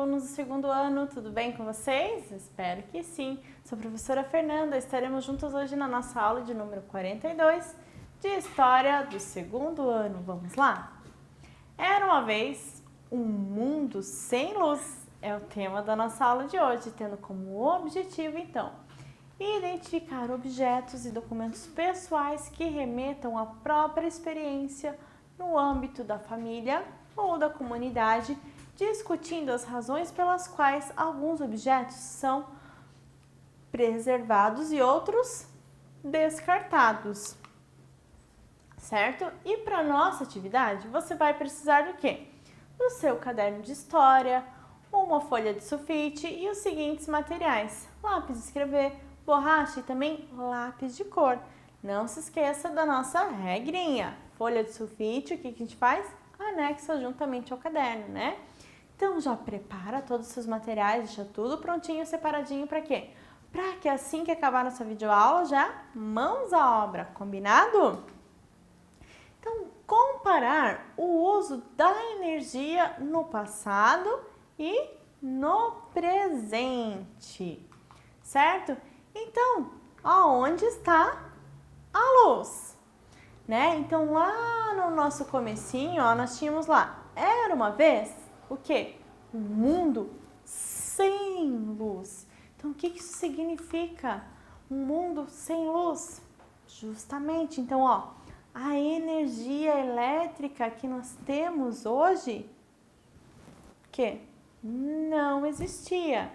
alunos do segundo ano, tudo bem com vocês? Espero que sim. Sou a professora Fernanda, estaremos juntos hoje na nossa aula de número 42 de História do segundo ano. Vamos lá? Era uma vez um mundo sem luz, é o tema da nossa aula de hoje, tendo como objetivo, então, identificar objetos e documentos pessoais que remetam à própria experiência no âmbito da família ou da comunidade, discutindo as razões pelas quais alguns objetos são preservados e outros descartados, certo? E para nossa atividade, você vai precisar do quê? Do seu caderno de história, uma folha de sulfite e os seguintes materiais: lápis de escrever, borracha e também lápis de cor. Não se esqueça da nossa regrinha. Folha de sulfite, o que a gente faz? Anexa juntamente ao caderno, né? Então já prepara todos os seus materiais, deixa tudo prontinho, separadinho para quê? Para que assim que acabar nossa videoaula já mãos à obra, combinado? Então, comparar o uso da energia no passado e no presente, certo? Então, aonde está a luz? Né? Então, lá no nosso comecinho, ó, nós tínhamos lá, era uma vez, o quê? Um mundo sem luz. Então, o que isso significa? Um mundo sem luz? Justamente, então, ó, a energia elétrica que nós temos hoje, que não existia,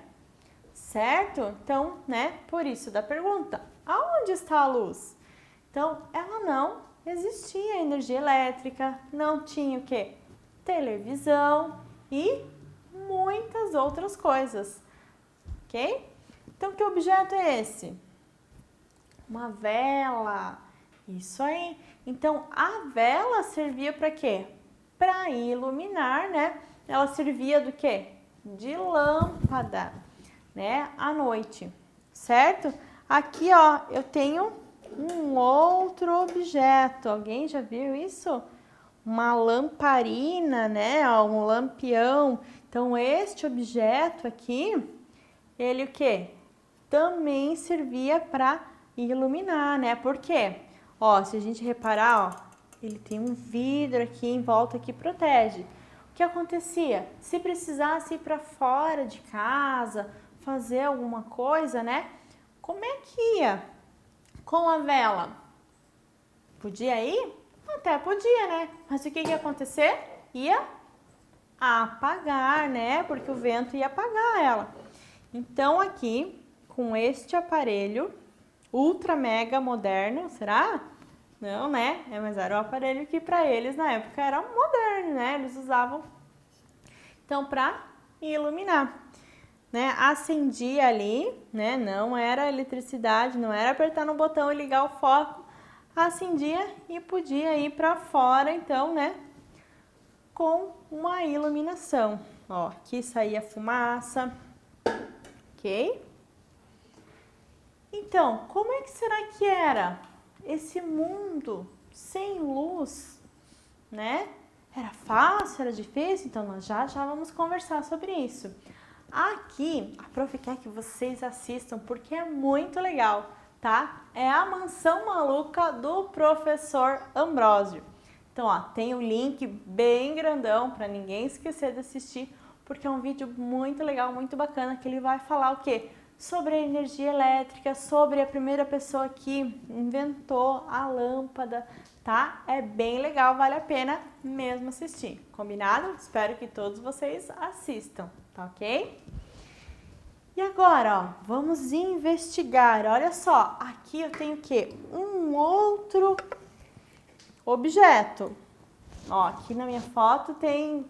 certo? Então, né, por isso da pergunta, aonde está a luz? Então, ela não existia energia elétrica, não tinha o quê? Televisão e muitas outras coisas, ok? Então, que objeto é esse? Uma vela, isso aí. Então, a vela servia para quê? Para iluminar, né? Ela servia do quê? De lâmpada, né? À noite, certo? Aqui, ó, eu tenho um outro objeto. Alguém já viu isso? Uma lamparina, né? Um lampião. Então, este objeto aqui, ele o quê? Também servia para iluminar, né? Por quê? Ó, se a gente reparar, ó, ele tem um vidro aqui em volta que protege. O que acontecia? Se precisasse ir para fora de casa, fazer alguma coisa, né? Como é que ia? Com a vela? Podia ir? Até podia, né? Mas o que ia acontecer? Ia apagar, né? Porque o vento ia apagar ela. Então, aqui, com este aparelho ultra mega moderno, será? Não, né? Mas era um aparelho que para eles na época era moderno, né? Eles usavam então para iluminar, né? Acendia ali, né? Não era eletricidade, não era apertar no botão e ligar o foco, acendia e podia ir para fora, então, né? Com uma iluminação. Ó, aqui saía fumaça, ok? Então, como é que será que era esse mundo sem luz, né? Era fácil, era difícil? Então, nós já vamos conversar sobre isso. Aqui, a prof quer que vocês assistam porque é muito legal, tá? É a Mansão Maluca do Professor Ambrósio. Então, ó, tem um link bem grandão para ninguém esquecer de assistir, porque é um vídeo muito legal, muito bacana, que ele vai falar o quê? Sobre a energia elétrica, sobre a primeira pessoa que inventou a lâmpada, tá? É bem legal, vale a pena mesmo assistir, combinado? Espero que todos vocês assistam, tá ok? E agora, ó, vamos investigar. Olha só, aqui eu tenho o quê? Um outro objeto. Ó, aqui na minha foto tem o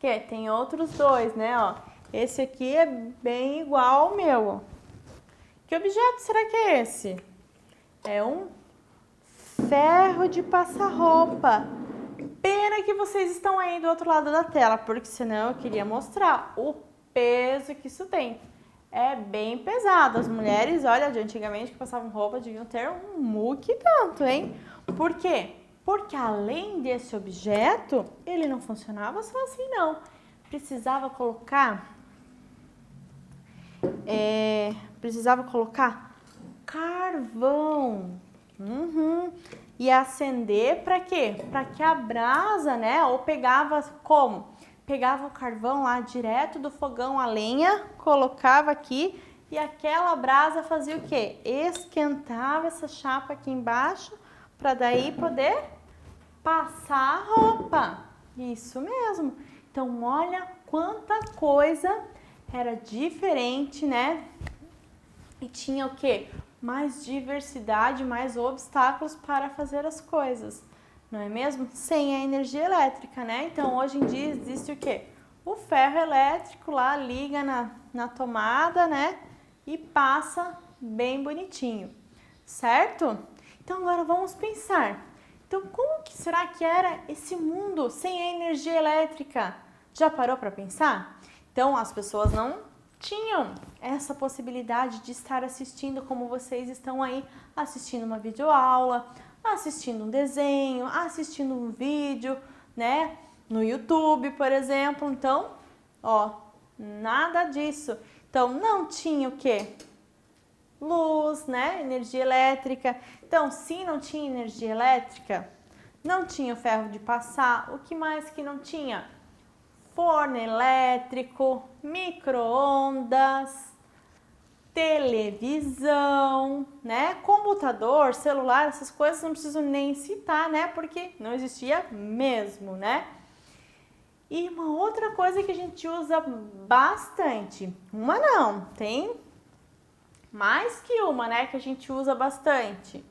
quê? Tem outros dois, né, ó. Esse aqui é bem igual ao meu. Que objeto será que é esse? É um ferro de passar roupa. Pena que vocês estão aí do outro lado da tela, porque senão eu queria mostrar o peso que isso tem. É bem pesado. As mulheres, olha, de antigamente que passavam roupa deviam ter um muque tanto, hein? Por quê? Porque além desse objeto, ele não funcionava só assim, não. precisava colocar carvão. E acender para quê? Para que a brasa, né? Ou pegava como? Pegava o carvão lá direto do fogão, a lenha, colocava aqui e aquela brasa fazia o quê? Esquentava essa chapa aqui embaixo para daí poder passar a roupa. Isso mesmo. Então, olha quanta coisa era diferente, né? E tinha o quê? Mais diversidade, mais obstáculos para fazer as coisas, não é mesmo? Sem a energia elétrica, né? Então, hoje em dia existe o quê? O ferro elétrico lá, liga na tomada, né? E passa bem bonitinho, certo? Então, agora vamos pensar. Então, como que será que era esse mundo sem a energia elétrica? Já parou para pensar? Então, as pessoas não tinham essa possibilidade de estar assistindo como vocês estão aí, assistindo uma videoaula, assistindo um desenho, assistindo um vídeo, né? No YouTube, por exemplo. Então, ó, nada disso. Então, não tinha o quê? Luz, né? Energia elétrica. Então, se não tinha energia elétrica, não tinha o ferro de passar. O que mais que não tinha? Forno elétrico, micro-ondas, televisão, né? Computador, celular, essas coisas não preciso nem citar, né? Porque não existia mesmo, né? E uma outra coisa que a gente usa bastante, uma não, tem mais que uma, né? Que a gente usa bastante,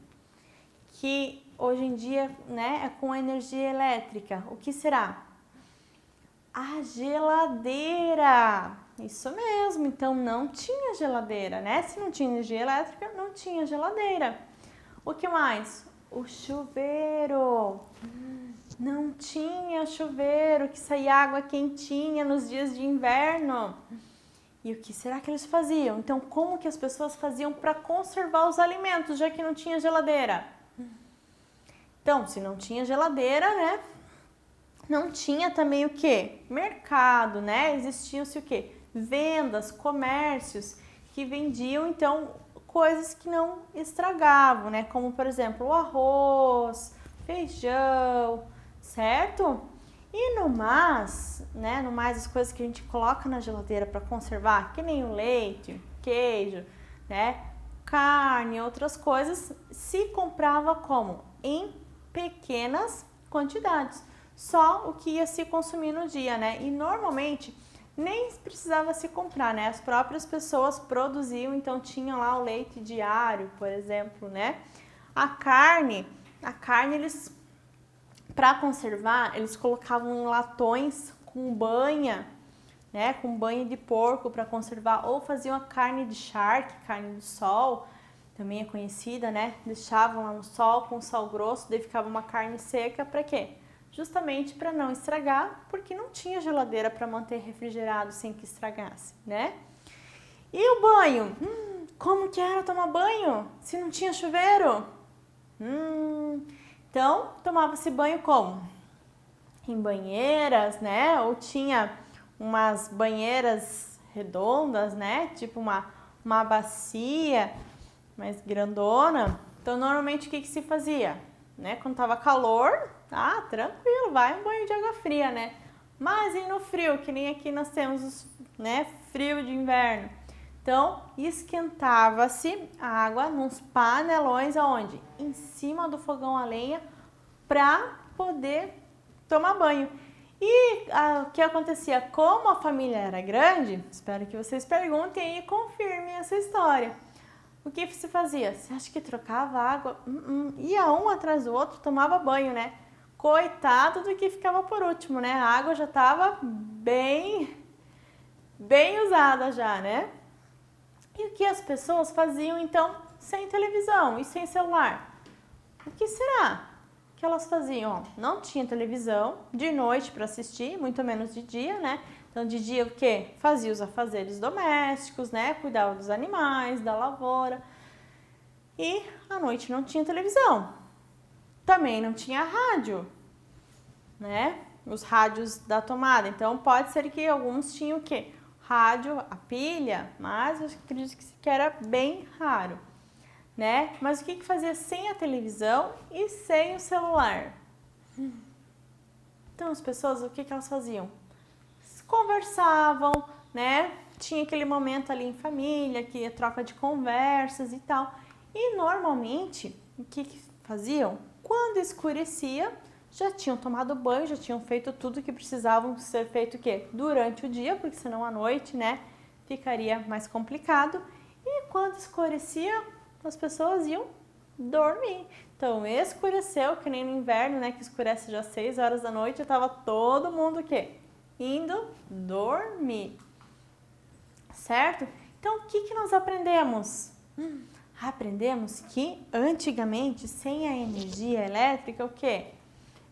que hoje em dia, né, é com energia elétrica. O que será? A geladeira, isso mesmo, então não tinha geladeira, né? Se não tinha energia elétrica, não tinha geladeira. O que mais? O chuveiro, não tinha chuveiro que saía água quentinha nos dias de inverno. E o que será que eles faziam? Então, como que as pessoas faziam para conservar os alimentos, já que não tinha geladeira? Então, se não tinha geladeira, né? Não tinha também o que? Mercado, né? Existiam-se o que? Vendas, comércios que vendiam, então, coisas que não estragavam, né? Como, por exemplo, o arroz, feijão, certo? E no mais, né? No mais, as coisas que a gente coloca na geladeira para conservar, que nem o leite, queijo, né? Carne, outras coisas, se comprava como? Em pequenas quantidades. Só o que ia se consumir no dia, né? E normalmente nem precisava se comprar, né? As próprias pessoas produziam, então tinha lá o leite diário, por exemplo, né? A carne eles, para conservar, eles colocavam em latões com banha, né? Com banha de porco para conservar, ou faziam a carne de charque, carne do sol, também é conhecida, né? Deixavam lá no sol com sal grosso, daí ficava uma carne seca, para quê? Justamente para não estragar, porque não tinha geladeira para manter refrigerado sem que estragasse, né? E o banho? Como que era tomar banho se não tinha chuveiro? Então, tomava-se banho como? Em banheiras, né? Ou tinha umas banheiras redondas, né? Tipo uma bacia mais grandona. Então, normalmente, o que se fazia? Né? Quando tava calor, tranquilo, vai um banho de água fria, né? Mas e no frio, que nem aqui nós temos, né, frio de inverno. Então, esquentava-se a água nos panelões aonde? Em cima do fogão a lenha para poder tomar banho. E o que acontecia? Como a família era grande, espero que vocês perguntem e confirmem essa história. O que se fazia? Você acha que trocava água? Ia um atrás do outro, tomava banho, né? Coitado do que ficava por último, né? A água já estava bem usada já, né? E o que as pessoas faziam, então, sem televisão e sem celular? O que será que elas faziam? Não tinha televisão de noite para assistir, muito menos de dia, né? Então, de dia o quê? Fazia os afazeres domésticos, né? Cuidava dos animais, da lavoura. E à noite não tinha televisão. Também não tinha rádio, né? os rádios da tomada. Então, pode ser que alguns tinham o quê? Rádio, a pilha, mas eu acredito que era bem raro, né? Mas o que fazia sem a televisão e sem o celular? Então, as pessoas, o que elas faziam? Conversavam, né? Tinha aquele momento ali em família, que troca de conversas e tal. E normalmente, o que faziam? Quando escurecia, já tinham tomado banho, já tinham feito tudo que precisavam ser feito o quê? Durante o dia, porque senão à noite, né, ficaria mais complicado. E quando escurecia, as pessoas iam dormir. Então, escureceu, que nem no inverno, né, que escurece já às 6 horas da noite, estava todo mundo o quê? Indo dormir. Certo? Então, o que nós aprendemos? Aprendemos que antigamente, sem a energia elétrica, o quê?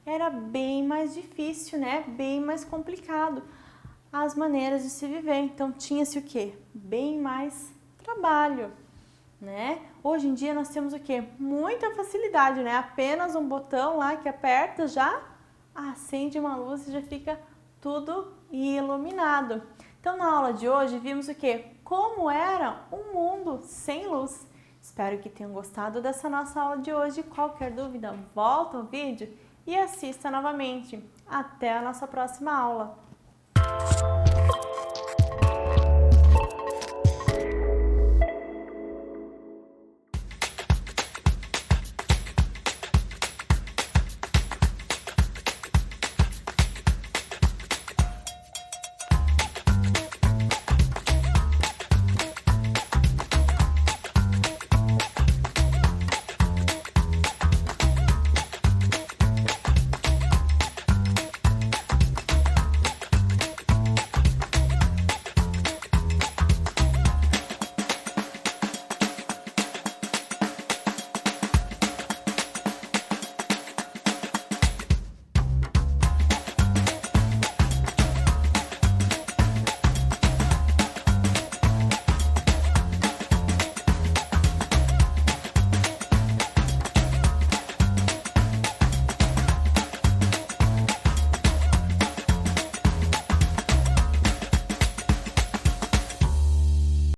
Era bem mais difícil, né? Bem mais complicado as maneiras de se viver. Então, tinha-se o quê? Bem mais trabalho, né? Hoje em dia nós temos o quê? Muita facilidade, né? Apenas um botão lá que aperta, já acende uma luz e já fica tudo iluminado. Então, na aula de hoje, vimos o quê? Como era um mundo sem luz. Espero que tenham gostado dessa nossa aula de hoje. Qualquer dúvida, volta ao vídeo e assista novamente. Até a nossa próxima aula!